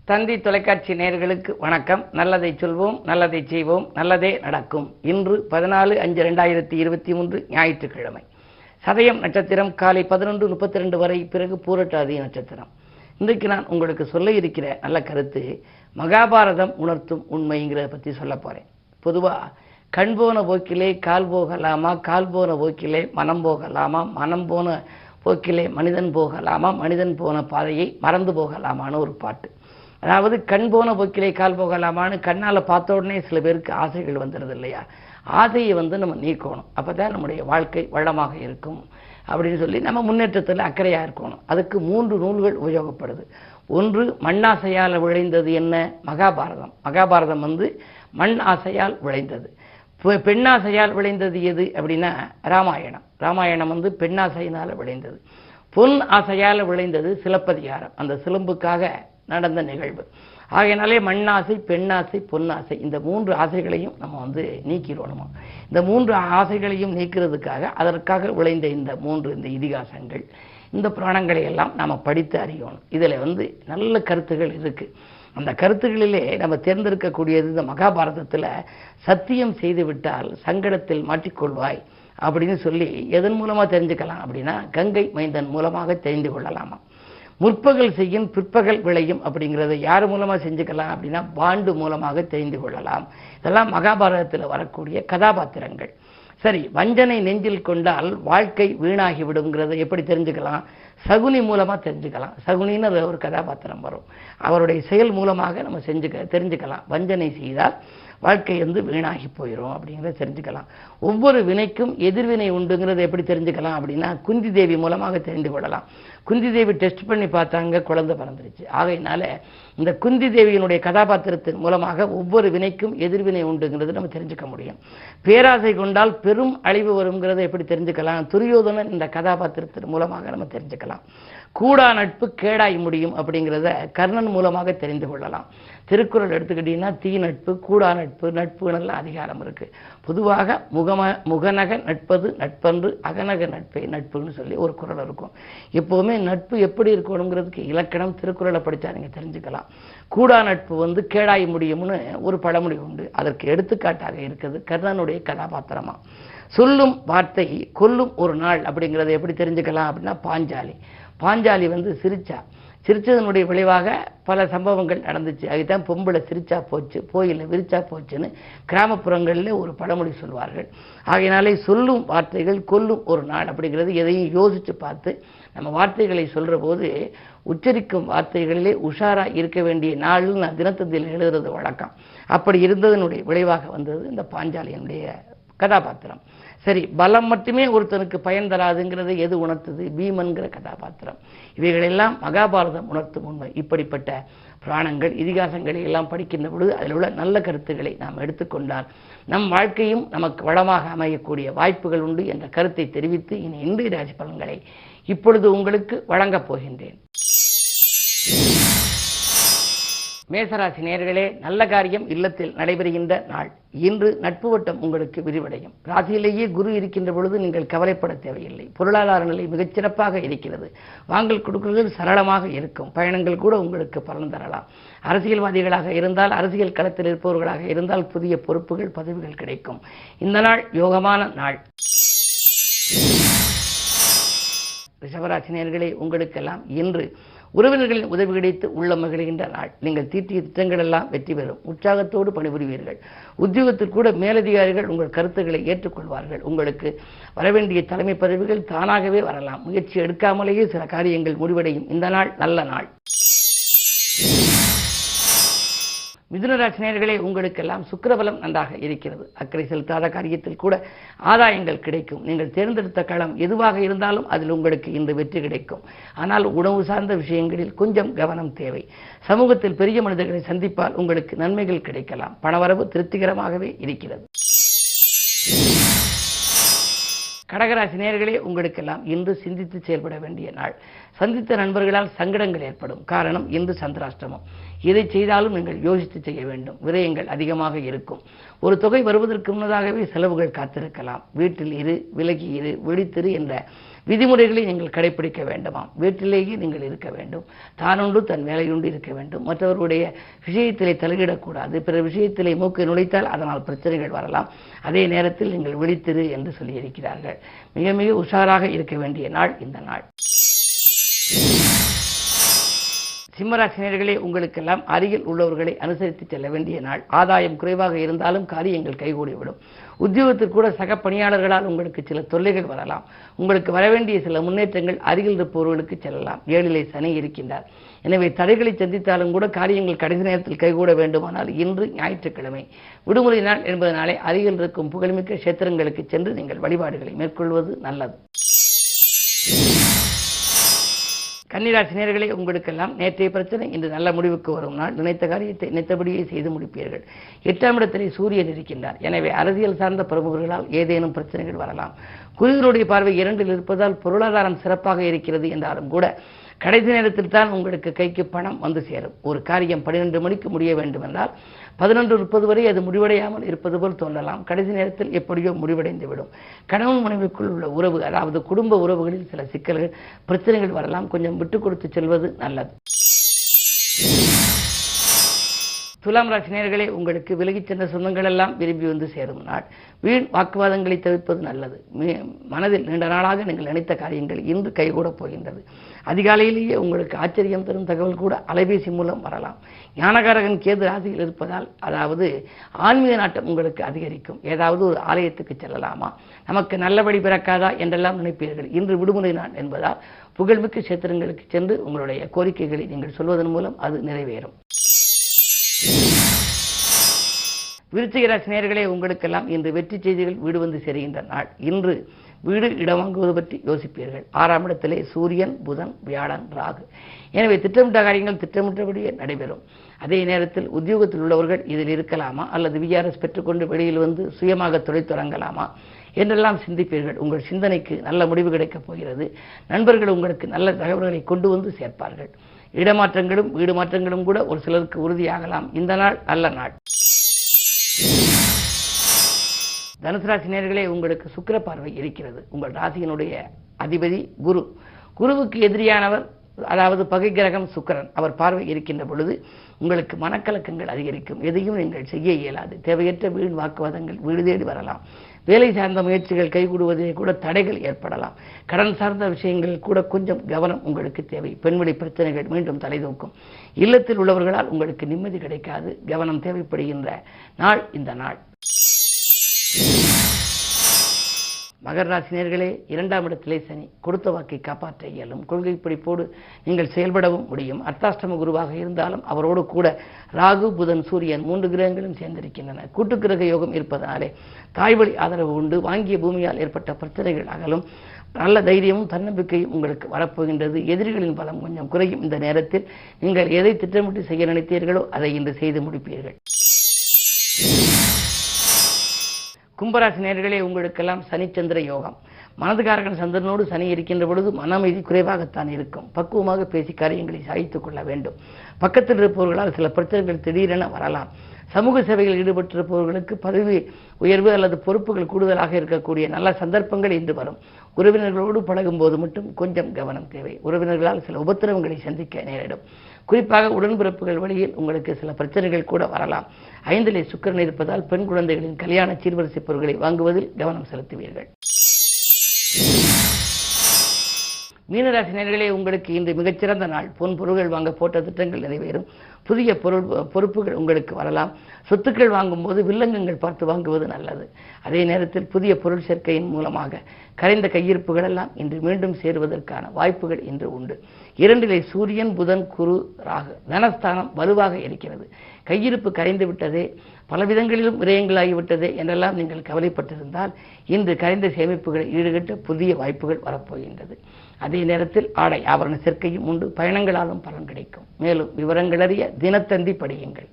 தந்தி தொலைக்காட்சி நேயர்களுக்கு வணக்கம். நல்லதை சொல்வோம், நல்லதை செய்வோம், நல்லதே நடக்கும். இன்று 14/5/2023 ஞாயிற்றுக்கிழமை. சதயம் நட்சத்திரம் காலை 11:32 வரை, பிறகு பூரட்டாதி நட்சத்திரம். இன்றைக்கு நான் உங்களுக்கு சொல்ல இருக்கிற நல்ல கருத்து மகாபாரதம் உணர்த்தும் உண்மைங்கிறத பற்றி சொல்ல போறேன். பொதுவாக கண் போன போக்கிலே கால் போகலாமா, கால் போன போக்கிலே மனம் போகலாமா, மனம் போன போக்கிலே மனிதன் போகலாமா, மனிதன் போன பாதையை மறந்து போகலாமான்னு ஒரு பாட்டு. அதாவது கண் போன போக்கிலே கால் போகலாமான்னு கண்ணால் பார்த்த உடனே சில பேருக்கு ஆசைகள் வந்துடுது இல்லையா? ஆசையை நம்ம நீக்கணும். அப்போ தான் நம்முடைய வாழ்க்கை வளமாக இருக்கும் அப்படின்னு சொல்லி நம்ம முன்னேற்றத்தில் அக்கறையாக இருக்கணும். அதுக்கு 3 நூல்கள் உபயோகப்படுது. ஒன்று மண்ணாசையால் விளைந்தது என்ன? மகாபாரதம். மகாபாரதம் மண் ஆசையால் விளைந்தது. பெண்ணாசையால் விளைந்தது எது அப்படின்னா ராமாயணம். ராமாயணம் பெண்ணாசையினால் விளைந்தது. பொன் ஆசையால் விளைந்தது சிலப்பதிகாரம், அந்த சிலம்புக்காக நடந்த நிகழ்வு. ஆகையினாலே மண்ணாசை, பெண்ணாசை, பொன்னாசை, இந்த 3 ஆசைகளையும் நம்ம நீக்கிடணுமா. இந்த 3 ஆசைகளையும் நீக்கிறதுக்காக அதற்காக விளைந்த இந்த இதிகாசங்கள், இந்த புராணங்களை எல்லாம் நாம் படித்து அறியணும். இதில் நல்ல கருத்துகள் இருக்கு. அந்த கருத்துகளிலே நம்ம தேர்ந்தெடுக்கக்கூடியது இந்த மகாபாரதத்தில் சத்தியம் செய்து விட்டால் சங்கடத்தில் மாட்டிக்கொள்வாய் அப்படின்னு சொல்லி எதன் மூலமாக தெரிஞ்சுக்கலாம் அப்படின்னா கங்கை மைந்தன் மூலமாக தெரிந்து கொள்ளலாமா. முற்பகல் செய்யும் பிற்பகல் விளையும் அப்படிங்கிறத யார் மூலமாக செஞ்சுக்கலாம் அப்படின்னா பாண்டு மூலமாக தெரிந்து கொள்ளலாம். இதெல்லாம் மகாபாரதத்தில் வரக்கூடிய கதாபாத்திரங்கள். சரி, வஞ்சனை நெஞ்சில் கொண்டால் வாழ்க்கை வீணாகி விடுங்கிறத எப்படி தெரிஞ்சுக்கலாம்? சகுனி மூலமாக தெரிஞ்சுக்கலாம். சகுனின்னு ஒரு கதாபாத்திரம் வரும். அவருடைய செயல் மூலமாக நம்ம தெரிஞ்சுக்கலாம். வஞ்சனை செய்தால் வாழ்க்கை வீணாகி போயிடும் அப்படிங்கிறத தெரிஞ்சுக்கலாம். ஒவ்வொரு வினைக்கும் எதிர்வினை உண்டுங்கிறத எப்படி தெரிஞ்சுக்கலாம் அப்படின்னா குந்தி தேவி மூலமாக தெரிந்து கொள்ளலாம். குந்தி தேவி டெஸ்ட் பண்ணி பார்த்தாங்க, குழந்தை பிறந்துருச்சு. ஆகையினால இந்த குந்தி தேவியினுடைய கதாபாத்திரத்தின் மூலமாக ஒவ்வொரு வினைக்கும் எதிர்வினை உண்டுங்கிறது நம்ம தெரிஞ்சுக்க முடியும். பேராசை கொண்டால் பெரும் அழிவு வருங்கிறத எப்படி தெரிஞ்சுக்கலாம்? துரியோதனன் இந்த கதாபாத்திரத்தின் மூலமாக நம்ம தெரிஞ்சுக்கலாம். கூடா நட்பு கேடாய் முடியும் அப்படிங்கிறத கர்ணன் மூலமாக தெரிந்து கொள்ளலாம். திருக்குறள் எடுத்துக்கிட்டீங்கன்னா தீ நட்பு, கூடா நட்பு, நட்புன்னெல்லாம் அதிகாரம் இருக்கு. பொதுவாக முகநக நட்பது நட்பன்று, அகநக நட்பை நட்புன்னு சொல்லி ஒரு குறள் இருக்கும். எப்போவுமே நட்பு எப்படி இருக்கணுங்கிறதுக்கு இலக்கணம் திருக்குறளை படித்தா நீங்கள் தெரிஞ்சுக்கலாம். கூடா நட்பு கேடாய் முடியும்னு ஒரு பழமொழி உண்டு. அதற்கு எடுத்துக்காட்டாக இருக்கிறது கர்ணனுடைய கதாபாத்திரமா. சொல்லும் வார்த்தை கொல்லும் ஒரு நாள் அப்படிங்கிறத எப்படி தெரிஞ்சுக்கலாம் அப்படின்னா பாஞ்சாலி. பாஞ்சாலி சிரிச்சதனுடைய விளைவாக பல சம்பவங்கள் நடந்துச்சு. அதுதான் பொம்பளை சிரிச்சா போச்சு, கோயிலில் விரிச்சா போச்சுன்னு கிராமப்புறங்களில் ஒரு பழமொழி சொல்வார்கள். ஆகையினாலே சொல்லும் வார்த்தைகள் கொல்லும் ஒரு நாள் அப்படிங்கிறது எதையும் யோசித்து பார்த்து நம்ம வார்த்தைகளை சொல்கிற போது உச்சரிக்கும் வார்த்தைகளிலே உஷாராக இருக்க வேண்டிய நாள்னு நான் தினத்தந்தியில் எழுதுறது வழக்கம். அப்படி இருந்ததனுடைய விளைவாக வந்தது இந்த பாஞ்சாலியனுடைய கதாபாத்திரம். சரி, பலம் மட்டுமே ஒருத்தனுக்கு பயன் தராதுங்கிறது எது உணர்த்துது? பீமன்கிற கதாபாத்திரம். இவைகளெல்லாம் மகாபாரதம் உணர்த்தும் உண்மை. இப்படிப்பட்ட புராணங்கள் இதிகாசங்களை எல்லாம் படிக்கின்ற பொழுது அதில் உள்ள நல்ல கருத்துக்களை நாம் எடுத்துக்கொண்டால் நம் வாழ்க்கையும் நமக்கு வளமாக அமையக்கூடிய வாய்ப்புகள் உண்டு என்ற கருத்தை தெரிவித்து இனி இன்றைய ராசி பலன்களை இப்பொழுது உங்களுக்கு வழங்கப் போகின்றேன். மேசராசி நேயர்களே, நல்ல காரியம் இல்லத்தில் நடைபெறுகின்ற நாள். இன்று நட்பு வட்டம் உங்களுக்கு விரிவடையும். ராசியிலேயே குரு இருக்கின்ற பொழுது நீங்கள் கவலைப்பட தேவையில்லை. பொருளாதார நிலை மிகச்சிறப்பாக இருக்கிறது. வாங்கல் கொடுக்கல்கள் சரளமாக இருக்கும். பயணங்கள் கூட உங்களுக்கு பலன் தரலாம். அரசியல்வாதிகளாக இருந்தால், அரசியல் களத்தில் இருப்பவர்களாக இருந்தால் புதிய பொறுப்புகள் பதவிகள் கிடைக்கும். இந்த நாள் யோகமான நாள். ரிஷபராசி நேயர்களே, உங்களுக்கெல்லாம் இன்று உறவினர்களின் உதவி கிடைத்து உள்ள மகிழ்கின்ற நாள். நீங்கள் தீட்டிய திட்டங்கள் எல்லாம் வெற்றி பெறும். உற்சாகத்தோடு பணிபுரிவீர்கள். உத்தியோகத்தில் கூட மேலதிகாரிகள் உங்கள் கருத்துக்களை ஏற்றுக்கொள்வார்கள். உங்களுக்கு வரவேண்டிய தலைமை பதவிகள் தானாகவே வரலாம். முயற்சி எடுக்காமலேயே சில காரியங்கள் முடிவடையும். இந்த நாள் நல்ல நாள். மிதுனராசி நேயர்களே, உங்களுக்கெல்லாம் சுக்கிரபலம் நன்றாக இருக்கிறது. அக்கறை செலுத்தாத காரியத்தில் கூட ஆதாயங்கள் கிடைக்கும். நீங்கள் தேர்ந்தெடுத்த களம் எதுவாக இருந்தாலும் அதில் உங்களுக்கு இன்று வெற்றி கிடைக்கும். ஆனால் உணவு சார்ந்த விஷயங்களில் கொஞ்சம் கவனம் தேவை. சமூகத்தில் பெரிய மனிதர்களை சந்திப்பால் உங்களுக்கு நன்மைகள் கிடைக்கலாம். பணவரவு திருப்திகரமாகவே இருக்கிறது. கடகராசி நேயர்களே, உங்களுக்கெல்லாம் இன்று சிந்தித்து செயல்பட வேண்டிய நாள். சந்தித்த நண்பர்களால் சங்கடங்கள் ஏற்படும். காரணம் இன்று சந்திராஷ்டமம். எதை செய்தாலும் நீங்கள் யோசித்து செய்ய வேண்டும். விரயங்கள் அதிகமாக இருக்கும். ஒரு தொகை வருவதற்கு முன்னதாகவே செலவுகள் காத்திருக்கலாம். வீட்டில் இரு, விலகி இரு, விழித்திரு என்ற விதிமுறைகளை நீங்கள் கடைபிடிக்க வேண்டுமாம். வீட்டிலேயே நீங்கள் இருக்க வேண்டும். தானுண்டு தன் வேலையுண்டு இருக்க வேண்டும். மற்றவர்களுடைய விஷயத்திலே தலையிடக்கூடாது. பிற விஷயத்திலே மூக்கை நுழைத்தால் அதனால் பிரச்சனைகள் வரலாம். அதே நேரத்தில் நீங்கள் விழித்திரு என்று சொல்லியிருக்கிறார்கள். மிக மிக உஷாராக இருக்க வேண்டிய நாள் இந்த நாள். சிம்மராசினியர்களே, உங்களுக்கெல்லாம் அருகில் உள்ளவர்களை அனுசரித்து செல்ல வேண்டிய நாள். ஆதாயம் குறைவாக இருந்தாலும் காரியங்கள் கைகூடிவிடும். உத்தியோகத்தில் கூட சக பணியாளர்களால் உங்களுக்கு சில தொல்லைகள் வரலாம். உங்களுக்கு வரவேண்டிய சில முன்னேற்றங்கள் அருகில் இருப்பவர்களுக்கு செல்லலாம். 7லே சனி இருக்கின்றார். எனவே தடைகளை சந்தித்தாலும் கூட காரியங்கள் கடைசி நேரத்தில் கைகூட வேண்டுமானால் இன்று ஞாயிற்றுக்கிழமை விடுமுறை நாள் என்பதனாலே அருகில் இருக்கும் புகழ்மிக்க கஷேத்திரங்களுக்கு சென்று நீங்கள் வழிபாடுகளை மேற்கொள்வது நல்லது. கன்னிராசினியர்களே, உங்களுக்கெல்லாம் நேற்றைய பிரச்சனை இன்று நல்ல முடிவுக்கு வரும் நாள். நினைத்த காரியத்தை நினைத்தபடியே செய்து முடிப்பீர்கள். 8ஆம் இடத்திலே சூரியன் இருக்கின்றார். எனவே அரசியல் சார்ந்த பிரமுகர்களால் ஏதேனும் பிரச்சனைகள் வரலாம். குருவினுடைய பார்வை 2இல் இருப்பதால் பொருளாதாரம் சிறப்பாக இருக்கிறது என்றாலும் கூட கடைசி நேரத்தில் தான் உங்களுக்கு கைக்கு பணம் வந்து சேரும். ஒரு காரியம் 12 மணிக்கு முடிய வேண்டும் என்றால் 11:30 வரை அது முடிவடையாமல் இருப்பது போல் தோன்றலாம். கடைசி நேரத்தில் எப்படியோ முடிவடைந்துவிடும். கணவன் மனைவிக்குள் உள்ள உறவு, அதாவது குடும்ப உறவுகளில் சில சிக்கல்கள், பிரச்சனைகள் வரலாம். கொஞ்சம் விட்டு கொடுத்து செல்வது நல்லது. துலாம் ராசி நேயர்களே, உங்களுக்கு விலகிச் சென்ற சொந்தங்கள் எல்லாம் விரும்பி வந்து சேரும் நாள். வீண் வாக்குவாதங்களை தவிர்ப்பது நல்லது. மனதில் நீண்ட நாளாக நீங்கள் நினைத்த காரியங்கள் இன்று கைகூடப் போகின்றது. அதிகாலையிலேயே உங்களுக்கு ஆச்சரியம் தரும் தகவல் கூட அலைபேசி மூலம் வரலாம். ஞானகாரகன் கேது ராசியில் இருப்பதால், அதாவது ஆன்மீக நாட்டம் உங்களுக்கு அதிகரிக்கும். ஏதாவது ஒரு ஆலயத்துக்கு செல்லலாமா, நமக்கு நல்ல வழி பிறக்காதா என்றெல்லாம் நினைப்பீர்கள். இன்று விடுமுறை நாள் என்பதால் புகழ்மிக்க கஷேத்திரங்களுக்கு சென்று உங்களுடைய கோரிக்கைகளை நீங்கள் சொல்வதன் மூலம் அது நிறைவேறும். விருச்சிக ராசி நேயர்களே, உங்களுக்கெல்லாம் இன்று வெற்றி செய்திகள் வீடு வந்து சேருகின்ற நாள். இன்று வீடு இடம் வாங்குவது பற்றி யோசிப்பீர்கள். 6ஆம் இடத்திலே சூரியன், புதன், வியாழன், ராகு. எனவே திட்டமிட்ட காரியங்கள் திட்டமிட்டபடியே நடைபெறும். அதே நேரத்தில் உத்தியோகத்தில் உள்ளவர்கள் இதில் இருக்கலாமா அல்லது விஆர்எஸ் பெற்றுக்கொண்டு வெளியில் வந்து சுயமாக தொழில் தொடங்கலாமா என்றெல்லாம் சிந்திப்பீர்கள். உங்கள் சிந்தனைக்கு நல்ல முடிவு கிடைக்கப் போகிறது. நண்பர்கள் உங்களுக்கு நல்ல தகவல்களை கொண்டு வந்து சேர்ப்பார்கள். இடமாற்றங்களும் வீடு மாற்றங்களும் கூட ஒரு சிலருக்கு உறுதியாகலாம். இந்த நாள் நல்ல நாள். தனுசு ராசி நேயர்களே, உங்களுக்கு சுக்கிர பார்வை இருக்கிறது. உங்கள் ராசியினுடைய அதிபதி குரு. குருவுக்கு எதிரியானவர், அதாவது பகை கிரகம் சுக்கிரன். அவர் பார்வை இருக்கின்ற பொழுது உங்களுக்கு மனக்கலக்கங்கள் அதிகரிக்கும். எதையும் நீங்கள் செய்ய இயலாது. தேவையற்ற வீண் வாக்குவாதங்கள் வீடு தேடி வரலாம். வேலை சார்ந்த முயற்சிகள் கைகூடுவதிலே கூட தடைகள் ஏற்படலாம். கடன் சார்ந்த விஷயங்கள் கூட கொஞ்சம் கவனம் உங்களுக்கு தேவை. பெண்வெளி பிரச்சனைகள் மீண்டும் தலைதூக்கும். இல்லத்தில் உள்ளவர்களால் உங்களுக்கு நிம்மதி கிடைக்காது. கவனம் தேவைப்படுகின்ற நாள் இந்த நாள். மகர ராசி நேயர்களே, 2ஆம் இடத்திலே சனி. கொடுத்த வாக்கை காப்பாற்ற இயலும். கொள்கை பிடிப்போடு நீங்கள் செயல்படவும் முடியும். அர்த்தாஷ்டம குருவாக இருந்தாலும் அவரோடு கூட ராகு, புதன், சூரியன் 3 கிரகங்களும் சேர்ந்திருக்கின்றன. கூட்டுக்கிரக யோகம் இருப்பதனாலே தாய்வழி ஆதரவு உண்டு. வாங்கிய பூமியால் ஏற்பட்ட பிரச்சனைகள் அகலும். நல்ல தைரியமும் தன்னம்பிக்கையும் உங்களுக்கு வரப்போகின்றது. எதிரிகளின் பலம் கொஞ்சம் குறையும். இந்த நேரத்தில் நீங்கள் எதை திட்டமிட்டு செய்ய நினைத்தீர்களோ அதை இன்று செய்து முடிப்பீர்கள். கும்பராசி நேயர்களே, உங்களுக்கெல்லாம் சனிச்சந்திர யோகம். மனதுகாரகன் சந்திரனோடு சனி இருக்கின்ற பொழுது மன அமைதி குறைவாகத்தான் இருக்கும். பக்குவமாக பேசி காரியங்களை சாதித்துக் கொள்ள வேண்டும். பக்கத்தில் இருப்பவர்களால் சில பிரச்சனைகள் திடீரென வரலாம். சமூக சேவையில் ஈடுபட்டிருப்பவர்களுக்கு பதவி உயர்வு அல்லது பொறுப்புகள் கூடுதலாக இருக்கக்கூடிய நல்ல சந்தர்ப்பங்கள் இன்று வரும். உறவினர்களோடு பழகும் போது மட்டும் கொஞ்சம் கவனம் தேவை. உறவினர்களால் சில உபத்திரவங்களை சந்திக்க நேரிடும். குறிப்பாக உடன்பிறப்புகள் வழியில் உங்களுக்கு சில பிரச்சனைகள் கூட வரலாம். 5லே சுக்கிரன் இருப்பதால் பெண் குழந்தைகளின் கல்யாண சீர்வரிசை பொருட்களை வாங்குவதில் கவனம் செலுத்துவீர்கள். மீனராசி நேயர்களே, உங்களுக்கு இன்று மிகச்சிறந்த நாள். பொன் பொருள்கள் வாங்க போட்ட திட்டங்கள் நிறைவேறும். புதிய பொறுப்புகள் உங்களுக்கு வரலாம். சொத்துக்கள் வாங்கும்போது வில்லங்கங்கள் பார்த்து வாங்குவது நல்லது. அதே நேரத்தில் புதிய பொருள் சேர்க்கையின் மூலமாக கரைந்த கையிருப்புகள் எல்லாம் இன்று மீண்டும் சேருவதற்கான வாய்ப்புகள் இன்று உண்டு. 2லே சூரியன், புதன், குரு, ராகு. தனஸ்தானம் வலுவாக இருக்கிறது. கையிருப்பு கரைந்து விட்டதே, பல விதங்களிலும் விரயங்களாகிவிட்டதே என்றெல்லாம் நீங்கள் கவலைப்பட்டிருந்தால் இன்று கரைந்த சேமிப்புகளை ஈடுகட்ட புதிய வாய்ப்புகள் வரப்போகின்றது. அதே நேரத்தில் ஆடை ஆபரண சேர்க்கையும் உண்டு. பயணங்களாலும் பலன் கிடைக்கும். மேலும் விவரங்கள் அறிய தினத்தந்தி படியுங்கள்.